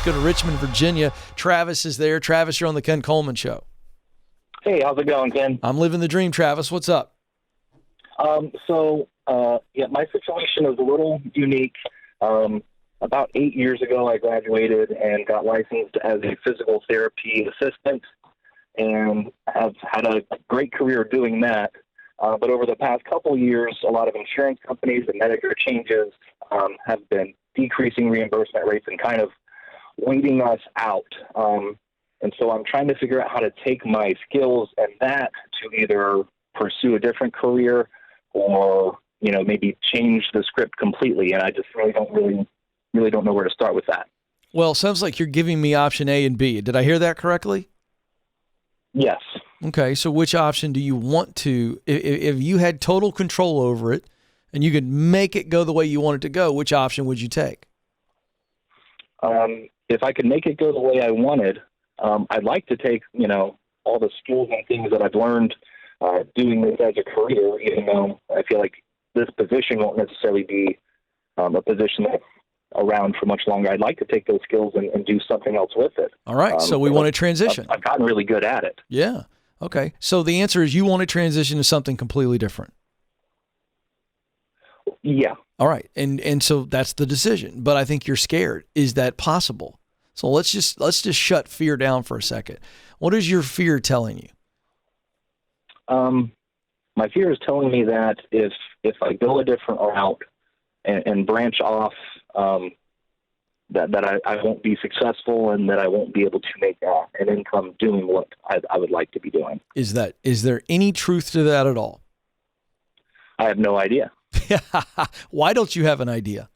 go to Richmond, Virginia. Travis is there. Travis, you're on the Ken Coleman Show. Hey, how's it going, Ken? I'm living the dream, Travis. What's up? My situation is a little unique. About 8 years ago, I graduated and got licensed as a physical therapy assistant and have had a great career doing that. But over the past couple of years, a lot of insurance companies and Medicare changes have been decreasing reimbursement rates and kind of weeding us out. And so I'm trying to figure out how to take my skills and that to either pursue a different career or, maybe change the script completely. And I just really don't know where to start with that. Well, it sounds like you're giving me option A and B. Did I hear that correctly? Yes. Okay, so which option do you want to, if you had total control over it and you could make it go the way you want it to go, which option would you take? If I could make it go the way I wanted, I'd like to take, all the skills and things that I've learned doing this as a career, even though I feel like this position won't necessarily be a position that's around for much longer. I'd like to take those skills and do something else with it. All right, so we want to transition. I've gotten really good at it. Yeah. Okay, so the answer is you want to transition to something completely different. Yeah. All right, and so that's the decision. But I think you're scared. Is that possible? So let's just shut fear down for a second. What is your fear telling you? My fear is telling me that if I go a different route and branch off, that I won't be successful and that I won't be able to make an income doing what I would like to be doing. Is there any truth to that at all? I have no idea. Why don't you have an idea?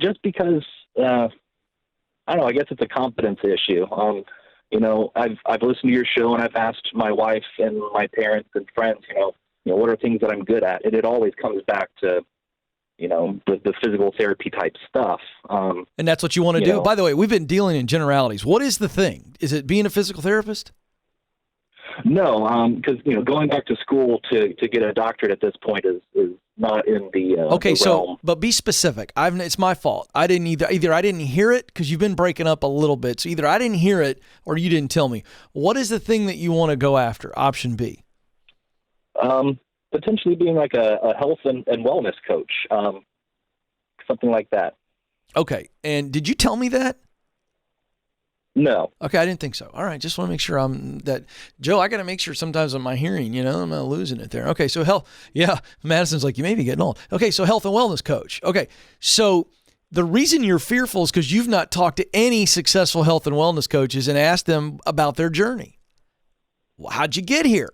Just because, I don't know, I guess it's a confidence issue. I've listened to your show and I've asked my wife and my parents and friends, what are things that I'm good at? And it always comes back to, the physical therapy type stuff. And that's what you want to do? By the way, we've been dealing in generalities. What is the thing? Is it being a physical therapist? No, because, going back to school to get a doctorate at this point is not in the okay, the realm. So, but be specific. It's my fault. I didn't either I didn't hear it because you've been breaking up a little bit. So either I didn't hear it or you didn't tell me. What is the thing that you want to go after? Option B. Potentially being like a health and wellness coach, something like that. Okay, and did you tell me that? No. Okay, I didn't think so. All right, just want to make sure Joe, I got to make sure sometimes on my hearing, I'm not losing it there. Okay, so Madison's like, you may be getting old. Okay, so health and wellness coach. Okay, so the reason you're fearful is because you've not talked to any successful health and wellness coaches and asked them about their journey. Well, how'd you get here?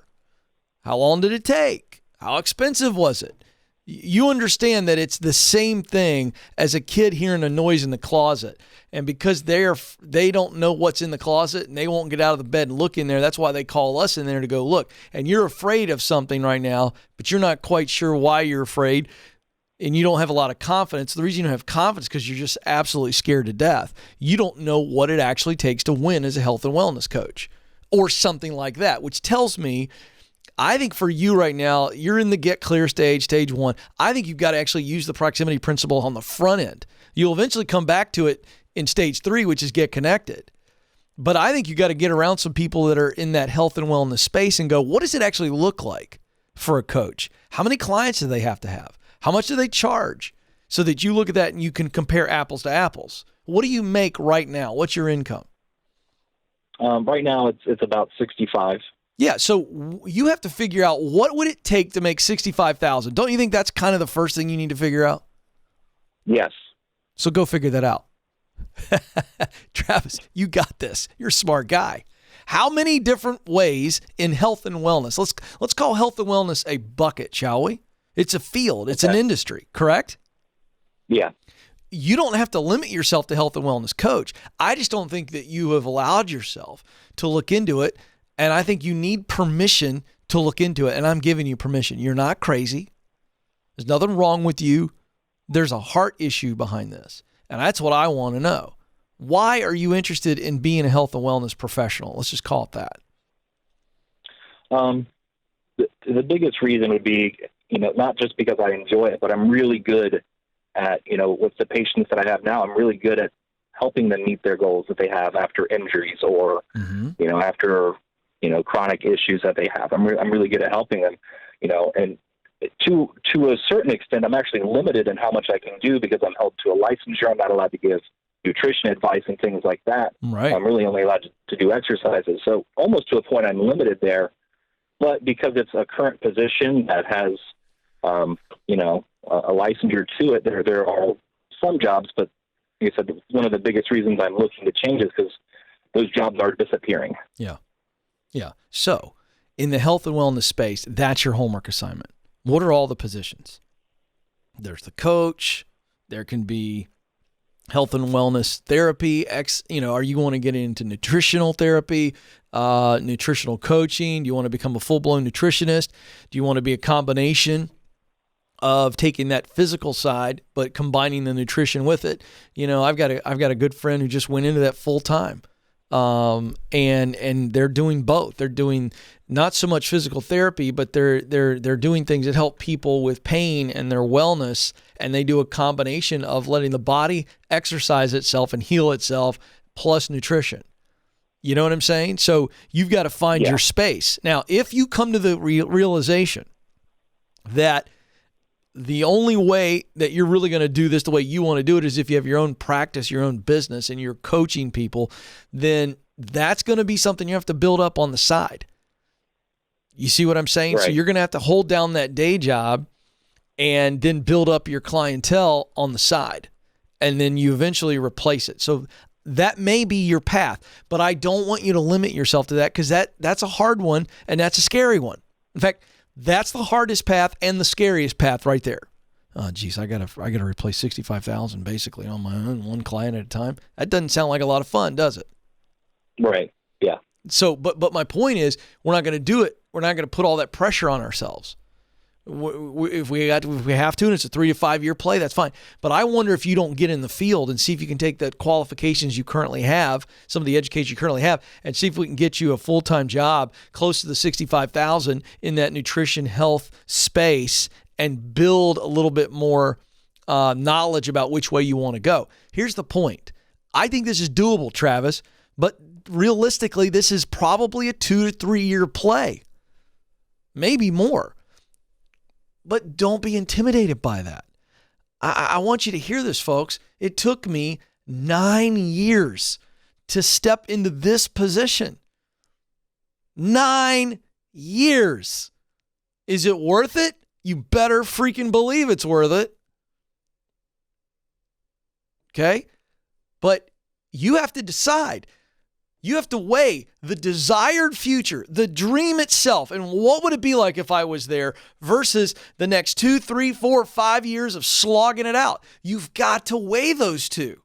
How long did it take? How expensive was it? You understand that it's the same thing as a kid hearing a noise in the closet. And because they don't know what's in the closet and they won't get out of the bed and look in there, that's why they call us in there to go look. And you're afraid of something right now, but you're not quite sure why you're afraid and you don't have a lot of confidence. The reason you don't have confidence is because you're just absolutely scared to death. You don't know what it actually takes to win as a health and wellness coach or something like that, which tells me I think for you right now, you're in the get clear stage 1. I think you've got to actually use the proximity principle on the front end. You'll eventually come back to it in stage 3, which is get connected. But I think you got to get around some people that are in that health and wellness space and go, what does it actually look like for a coach? How many clients do they have to have? How much do they charge? So that you look at that and you can compare apples to apples. What do you make right now? What's your income? Right now it's about 65. Yeah, so you have to figure out what would it take to make $65,000. Don't you think that's kind of the first thing you need to figure out? Yes. So go figure that out. Travis, you got this. You're a smart guy. How many different ways in health and wellness? Let's call health and wellness a bucket, shall we? It's a field. It's an industry, correct? Yeah. You don't have to limit yourself to health and wellness coach. I just don't think that you have allowed yourself to look into it. And I think you need permission to look into it. And I'm giving you permission. You're not crazy. There's nothing wrong with you. There's a heart issue behind this. And that's what I want to know. Why are you interested in being a health and wellness professional? Let's just call it that. The biggest reason would be, not just because I enjoy it, but I'm really good at, with the patients that I have now, I'm really good at helping them meet their goals that they have after injuries or, after, chronic issues that they have. I'm really good at helping them, and to a certain extent, I'm actually limited in how much I can do because I'm held to a licensure. I'm not allowed to give nutrition advice and things like that. Right. I'm really only allowed to do exercises. So almost to a point, I'm limited there. But because it's a current position that has, a licensure to it, there are some jobs, but like I said, one of the biggest reasons I'm looking to change is because those jobs are disappearing. Yeah. Yeah. So in the health and wellness space, that's your homework assignment. What are all the positions? There's the coach. There can be health and wellness therapy. Are you want to get into nutritional therapy, nutritional coaching? Do you want to become a full-blown nutritionist? Do you want to be a combination of taking that physical side but combining the nutrition with it? I've got a good friend who just went into that full time. And they're doing both. They're doing not so much physical therapy, but they're doing things that help people with pain and their wellness. And they do a combination of letting the body exercise itself and heal itself plus nutrition. You know what I'm saying? So you've got to find your space. Now, if you come to the realization that the only way that you're really going to do this the way you want to do it is if you have your own practice, your own business, and you're coaching people, then that's going to be something you have to build up on the side. You see what I'm saying? Right. So you're going to have to hold down that day job and then build up your clientele on the side. And then you eventually replace it. So that may be your path, but I don't want you to limit yourself to that because that's a hard one and that's a scary one. In fact, that's the hardest path and the scariest path right there. Oh, geez, I gotta replace 65,000 basically on my own, one client at a time. That doesn't sound like a lot of fun, does it? Right. Yeah. So, but my point is, we're not going to do it. We're not going to put all that pressure on ourselves. If we have to, and it's a 3 to 5 year play, that's fine. But I wonder if you don't get in the field and see if you can take the qualifications you currently have, some of the education you currently have, and see if we can get you a full-time job close to the 65,000 in that nutrition health space and build a little bit more knowledge about which way you want to go. Here's the point. I think this is doable, Travis, but realistically, this is probably a 2 to 3 year play, maybe more. But don't be intimidated by that. I want you to hear this, folks. It took me 9 years to step into this position. 9 years. Is it worth it? You better freaking believe it's worth it. Okay? But you have to decide. You have to weigh the desired future, the dream itself, and what would it be like if I was there versus the next 2, 3, 4, 5 years of slogging it out. You've got to weigh those two.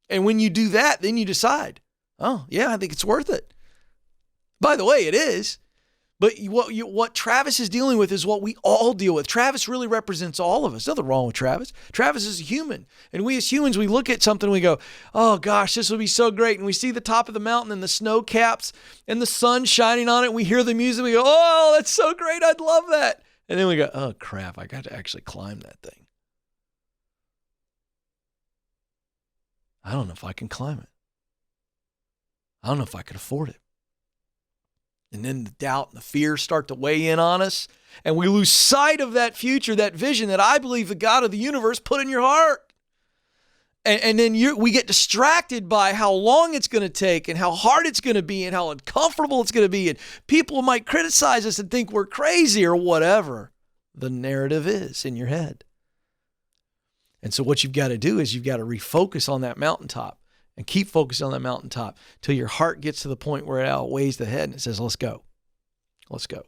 And when you do that, then you decide, oh, yeah, I think it's worth it. By the way, it is. But what Travis is dealing with is what we all deal with. Travis really represents all of us. Nothing wrong with Travis. Travis is a human. And we as humans, we look at something and we go, oh gosh, this will be so great. And we see the top of the mountain and the snow caps and the sun shining on it. And we hear the music. We go, oh, that's so great. I'd love that. And then we go, oh crap, I got to actually climb that thing. I don't know if I can climb it. I don't know if I could afford it. And then the doubt and the fear start to weigh in on us. And we lose sight of that future, that vision that I believe the God of the universe put in your heart. And then we get distracted by how long it's going to take and how hard it's going to be and how uncomfortable it's going to be. And people might criticize us and think we're crazy or whatever the narrative is in your head. And so what you've got to do is you've got to refocus on that mountaintop. And keep focused on that mountaintop till your heart gets to the point where it outweighs the head and it says, let's go. Let's go.